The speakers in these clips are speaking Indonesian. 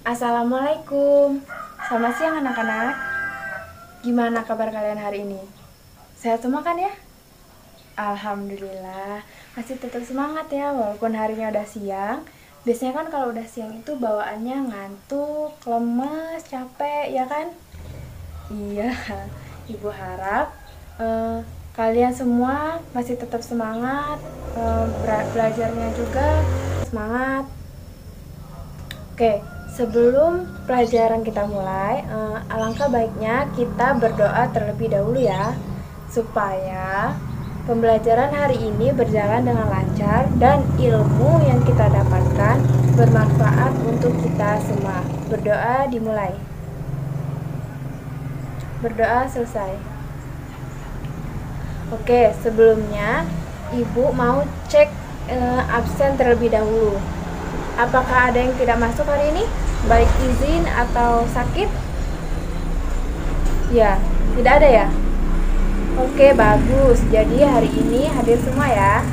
Assalamualaikum. Selamat siang anak-anak. Gimana kabar kalian hari ini? Sehat semua kan ya? Alhamdulillah. Masih tetap semangat ya walaupun harinya udah siang. Biasanya kan kalau udah siang itu bawaannya ngantuk, lemes, capek, ya kan? Iya. Ibu harap kalian semua masih tetap semangat, belajarnya juga semangat. Oke, sebelum pelajaran kita mulai, alangkah baiknya kita berdoa terlebih dahulu ya, supaya pembelajaran hari ini berjalan dengan lancar dan ilmu yang kita dapatkan bermanfaat untuk kita semua. Berdoa dimulai. Berdoa selesai. Oke, sebelumnya Ibu mau cek absen terlebih dahulu. Apakah ada yang tidak masuk hari ini? Baik izin atau sakit? Ya, tidak ada ya? Oke, bagus. Jadi hari ini hadir semua ya.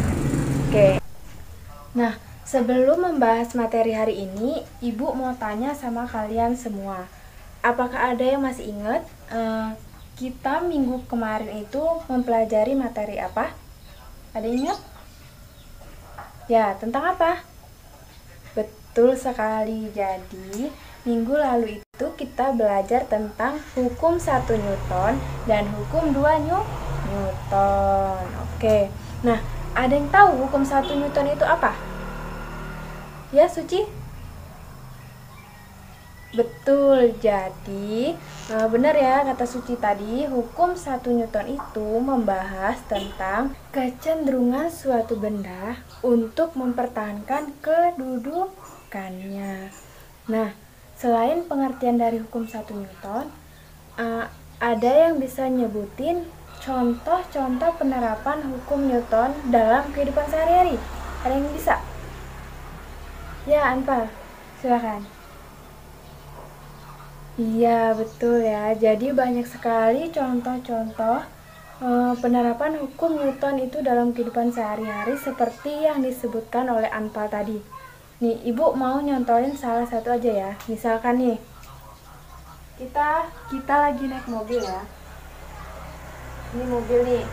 Oke. Nah, sebelum membahas materi hari ini, Ibu mau tanya sama kalian semua. Apakah ada yang masih ingat kita minggu kemarin itu mempelajari materi apa? Ada ingat? Ya, tentang apa? Betul sekali. Jadi, minggu lalu itu kita belajar tentang hukum 1 Newton dan hukum 2 Newton. Oke. Nah, ada yang tahu hukum 1 Newton itu apa? Ya, Suci? Betul. Jadi, benar ya kata Suci tadi, hukum 1 Newton itu membahas tentang kecenderungan suatu benda untuk mempertahankan kedudukannya. Nah, selain pengertian dari hukum 1 Newton, ada yang bisa nyebutin contoh-contoh penerapan hukum Newton dalam kehidupan sehari-hari? Ada yang bisa? Ya, Anpar, silakan. Iya, betul ya. Jadi banyak sekali contoh-contoh penerapan hukum Newton itu dalam kehidupan sehari-hari seperti yang disebutkan oleh Anpal tadi. Nih, Ibu mau nyontohin salah satu aja ya. Misalkan nih, kita lagi naik mobil ya. Ini mobil nih.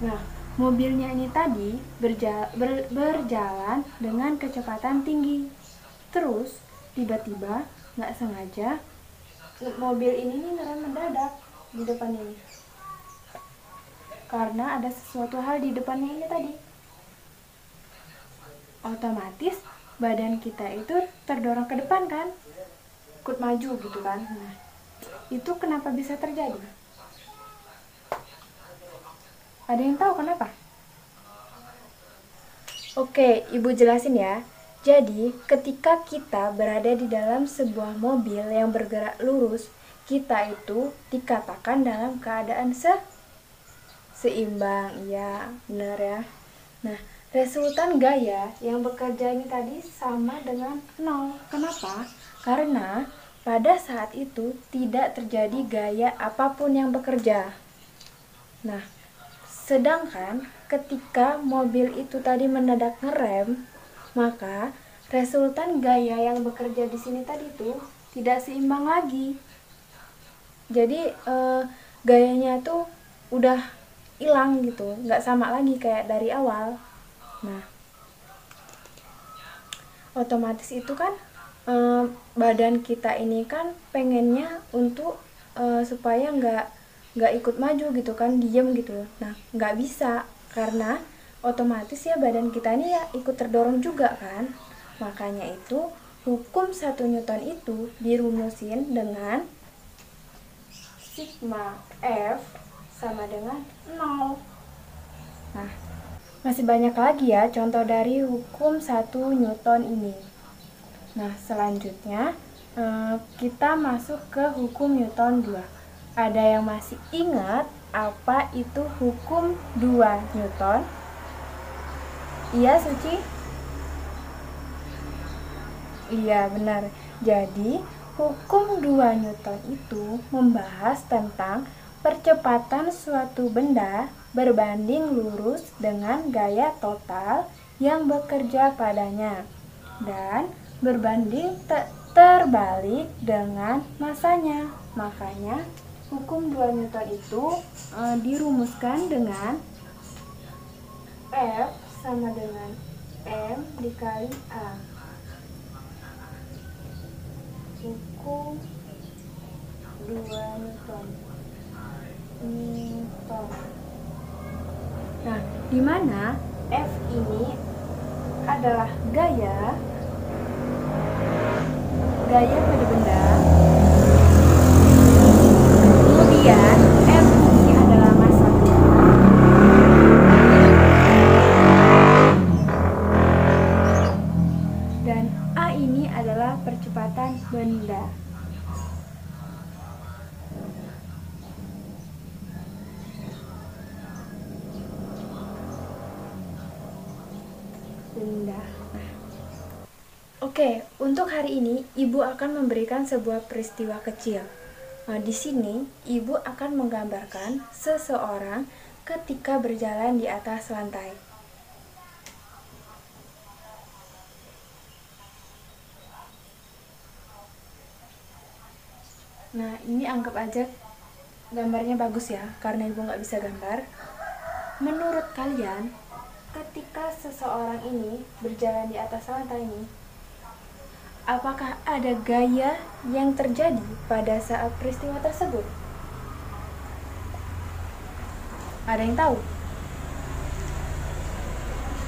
Nah, mobilnya ini tadi berjalan dengan kecepatan tinggi. Terus, tiba-tiba nggak sengaja mobil ini nih ngerem mendadak di depan ini. Karena ada sesuatu hal di depannya ini tadi. Otomatis badan kita itu terdorong ke depan kan? Ikut maju gitu kan. Nah, itu kenapa bisa terjadi? Ada yang tahu kenapa? Oke, Ibu jelasin ya. Jadi, ketika kita berada di dalam sebuah mobil yang bergerak lurus, kita itu dikatakan dalam keadaan seimbang. Iya, benar ya. Nah, resultan gaya yang bekerja ini tadi sama dengan 0. Kenapa? Karena pada saat itu tidak terjadi gaya apapun yang bekerja. Nah, sedangkan ketika mobil itu tadi mendadak ngerem, maka resultan gaya yang bekerja di sini tadi tuh tidak seimbang lagi. Jadi gayanya tuh udah hilang gitu, nggak sama lagi kayak dari awal. Nah, otomatis itu kan badan kita ini kan pengennya untuk supaya nggak ikut maju gitu kan, diem gitu. Nah, nggak bisa karena otomatis ya badan kita ini ya ikut terdorong juga kan. Makanya itu hukum 1 Newton itu dirumusin dengan sigma F sama dengan 0. Nah, masih banyak lagi ya contoh dari hukum 1 Newton ini. Nah, selanjutnya kita masuk ke hukum Newton 2. Ada yang masih ingat apa itu hukum 2 Newton? Iya, Suci? Iya, benar. Jadi, hukum 2 Newton itu membahas tentang percepatan suatu benda berbanding lurus dengan gaya total yang bekerja padanya dan berbanding terbalik dengan masanya. Makanya hukum 2 Newton itu dirumuskan dengan F sama dengan M dikali A. Hukum 2 Newton. Nah, di mana F ini adalah gaya pada benda. Kemudian M ini adalah massa. Dan A ini adalah percepatan benda. Oke, untuk hari ini Ibu akan memberikan sebuah peristiwa kecil. Nah, di sini Ibu akan menggambarkan seseorang ketika berjalan di atas lantai. Nah, ini anggap aja gambarnya bagus ya, karena Ibu nggak bisa gambar. Menurut kalian, ketika seseorang ini berjalan di atas lantai ini, apakah ada gaya yang terjadi pada saat peristiwa tersebut? Ada yang tahu?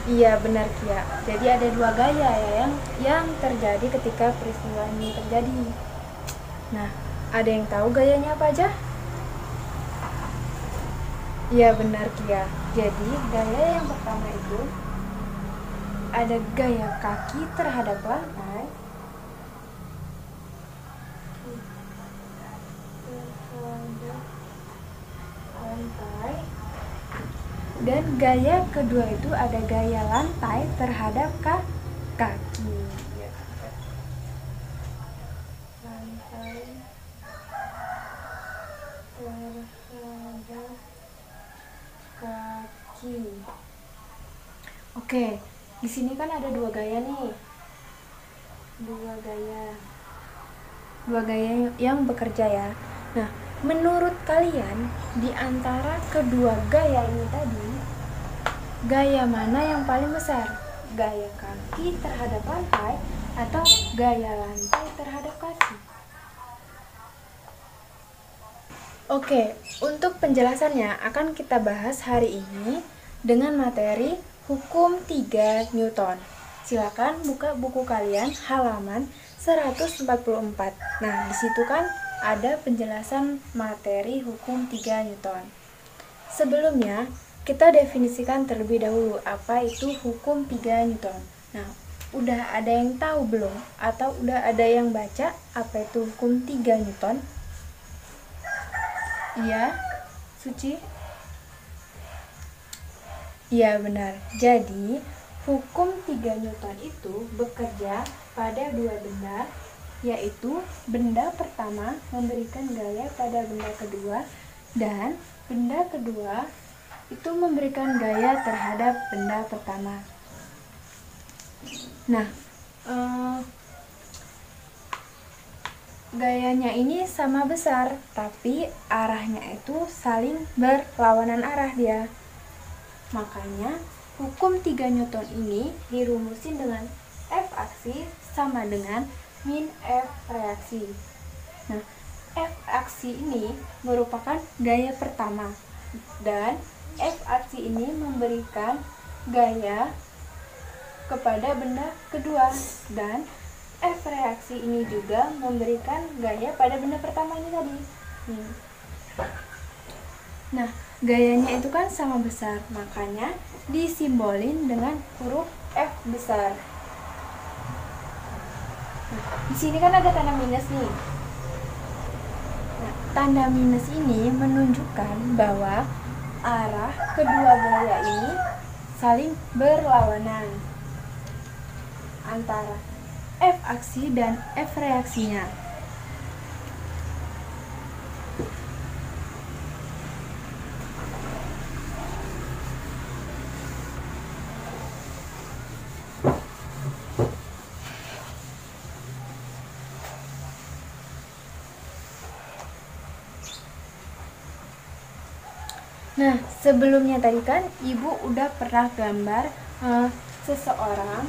Iya, benar Kia. Jadi ada 2 gaya ya yang terjadi ketika peristiwa ini terjadi. Nah, ada yang tahu gayanya apa aja? Iya, benar Kia. Jadi gaya yang pertama itu ada gaya kaki terhadap lantai. Dan gaya kedua itu ada gaya lantai terhadap kaki. Lantai terhadap kaki. Oke, di sini kan ada 2 gaya nih. 2 gaya yang bekerja ya. Nah, menurut kalian di antara kedua gaya ini tadi, gaya mana yang paling besar? Gaya kaki terhadap lantai atau gaya lantai terhadap kaki? Oke, untuk penjelasannya akan kita bahas hari ini dengan materi hukum 3 Newton. Silakan buka buku kalian halaman 144. Nah, di situ kan ada penjelasan materi hukum 3 Newton. Sebelumnya, kita definisikan terlebih dahulu apa itu hukum 3 Newton. Nah, udah ada yang tahu belum? Atau udah ada yang baca apa itu hukum 3 Newton? Iya, Suci? Iya, benar. Jadi, hukum 3 Newton itu bekerja pada 2 benda, yaitu benda pertama memberikan gaya pada benda kedua dan benda kedua itu memberikan gaya terhadap benda pertama. Nah, gayanya ini sama besar, tapi arahnya itu saling berlawanan arah dia. Makanya hukum 3 Newton ini dirumusin dengan F aksi sama dengan min F reaksi. Nah, F aksi ini merupakan gaya pertama dan F aksi ini memberikan gaya kepada benda kedua dan F reaksi ini juga memberikan gaya pada benda pertama ini tadi. Nah, gayanya itu kan sama besar, makanya disimbolin dengan huruf F besar. Nah, di sini kan ada tanda minus nih. Nah, tanda minus ini menunjukkan bahwa arah kedua gaya ini saling berlawanan antara F aksi dan F reaksinya. Nah, sebelumnya tadi kan Ibu udah pernah gambar seseorang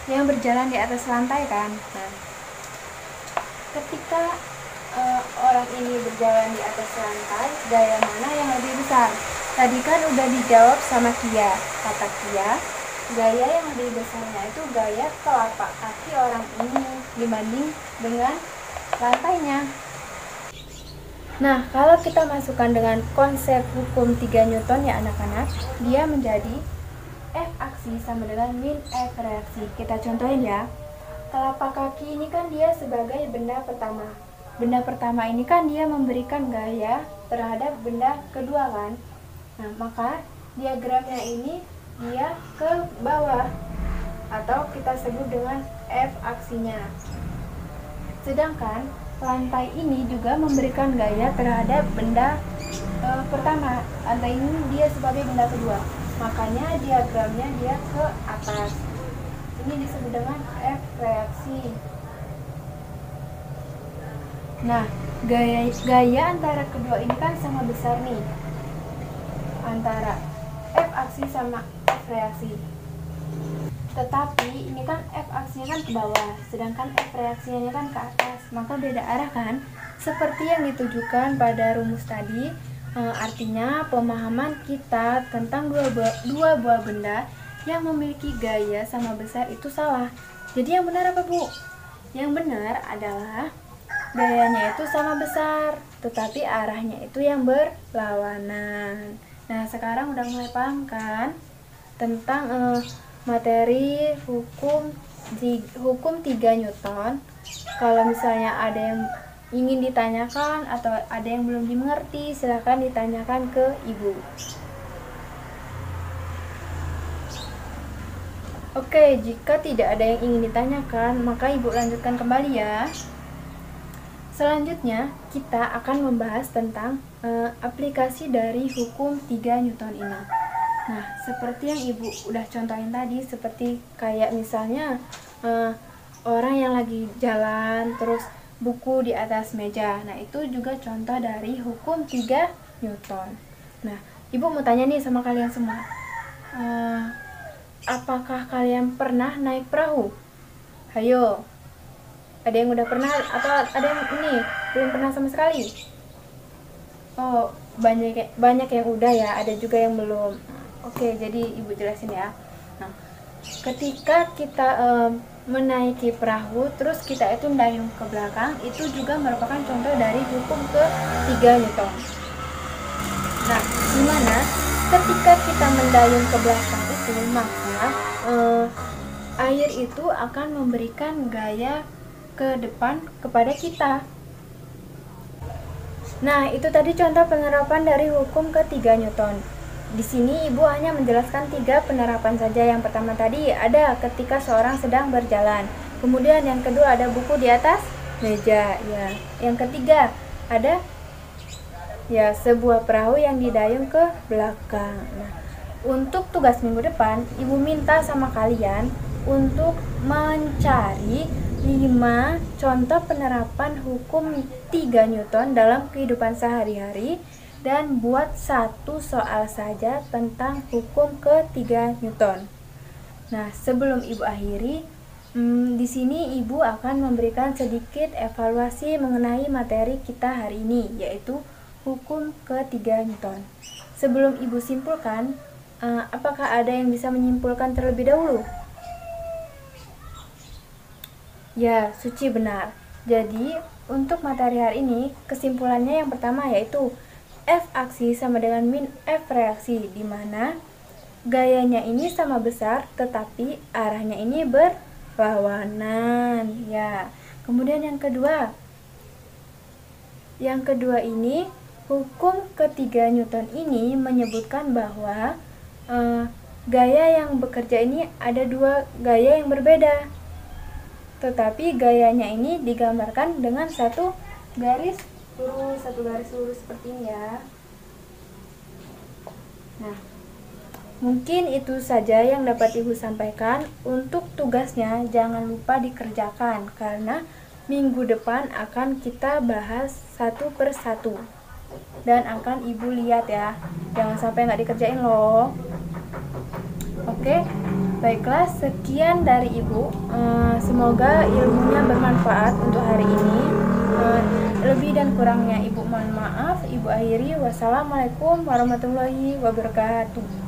yang berjalan di atas lantai kan. Nah, ketika orang ini berjalan di atas lantai, gaya mana yang lebih besar? Tadi kan udah dijawab sama Kia. Kata Kia, gaya yang lebih besarnya itu gaya telapak kaki orang ini dibanding dengan lantainya. Nah, kalau kita masukkan dengan konsep hukum 3 Newton ya anak-anak, dia menjadi F aksi sama dengan min F reaksi. Kita contohin ya. Telapak kaki ini kan dia sebagai benda pertama. Benda pertama ini kan dia memberikan gaya terhadap benda kedua kan. Nah, maka diagramnya ini dia ke bawah atau kita sebut dengan F aksinya. Sedangkan lantai ini juga memberikan gaya terhadap benda pertama. Lantai ini dia sebagai benda kedua. Makanya diagramnya dia ke atas. Ini disebut dengan F reaksi. Nah, gaya antara kedua ini kan sama besar nih. Antara F aksi sama F reaksi. Tetapi ini kan F aksinya kan ke bawah, sedangkan F reaksinya kan ke atas. Maka beda arah kan? Seperti yang ditujukan pada rumus tadi. Artinya pemahaman kita tentang dua buah benda yang memiliki gaya sama besar itu salah. Jadi yang benar apa, Bu? Yang benar adalah gayanya itu sama besar, tetapi arahnya itu yang berlawanan. Nah, sekarang udah mulai paham kan tentang materi hukum 3 Newton. Kalau misalnya ada yang ingin ditanyakan atau ada yang belum dimengerti, silahkan ditanyakan ke Ibu. Oke, jika tidak ada yang ingin ditanyakan, maka Ibu lanjutkan kembali ya. Selanjutnya, kita akan membahas tentang aplikasi dari hukum 3 Newton ini. Nah, seperti yang Ibu udah contohin tadi, seperti kayak misalnya orang yang lagi jalan, terus buku di atas meja. Nah, itu juga contoh dari hukum 3 Newton. Nah, Ibu mau tanya nih sama kalian semua. Apakah kalian pernah naik perahu? Hayo. Ada yang udah pernah atau ada yang ini belum pernah sama sekali? Oh, banyak yang udah ya, ada juga yang belum. Oke, jadi Ibu jelasin ya. Nah, ketika kita menaiki perahu, terus kita itu mendayung ke belakang, itu juga merupakan contoh dari hukum ke-3 Newton. Nah, gimana ketika kita mendayung ke belakang itu, maka air itu akan memberikan gaya ke depan kepada kita. Nah, itu tadi contoh penerapan dari hukum ke-3 Newton. Di sini Ibu hanya menjelaskan 3 penerapan saja. Yang pertama tadi ada ketika seorang sedang berjalan. Kemudian yang kedua ada buku di atas meja ya. Yang ketiga ada ya sebuah perahu yang didayung ke belakang. Nah, untuk tugas minggu depan Ibu minta sama kalian untuk mencari 5 contoh penerapan hukum 3 Newton dalam kehidupan sehari-hari dan buat 1 soal saja tentang hukum ke-3 Newton. Nah, sebelum Ibu akhiri, di sini Ibu akan memberikan sedikit evaluasi mengenai materi kita hari ini, yaitu hukum ke-3 Newton. Sebelum Ibu simpulkan, apakah ada yang bisa menyimpulkan terlebih dahulu? Ya, Suci benar. Jadi, untuk materi hari ini, kesimpulannya yang pertama yaitu F aksi sama dengan min F reaksi, di mana gayanya ini sama besar, tetapi arahnya ini berlawanan. Ya, kemudian yang kedua ini, hukum ke-3 Newton ini menyebutkan bahwa gaya yang bekerja ini ada 2 gaya yang berbeda. Tetapi gayanya ini digambarkan dengan satu garis lurus seperti ini ya. Nah, mungkin itu saja yang dapat Ibu sampaikan. Untuk tugasnya jangan lupa dikerjakan, karena Minggu depan akan kita bahas satu per satu. Dan akan Ibu lihat ya. Jangan sampai nggak dikerjain loh. Oke, baiklah, sekian dari Ibu. Semoga ilmunya bermanfaat untuk hari ini. Lebih dan kurangnya Ibu mohon maaf. Ibu akhiri. Wassalamualaikum warahmatullahi wabarakatuh.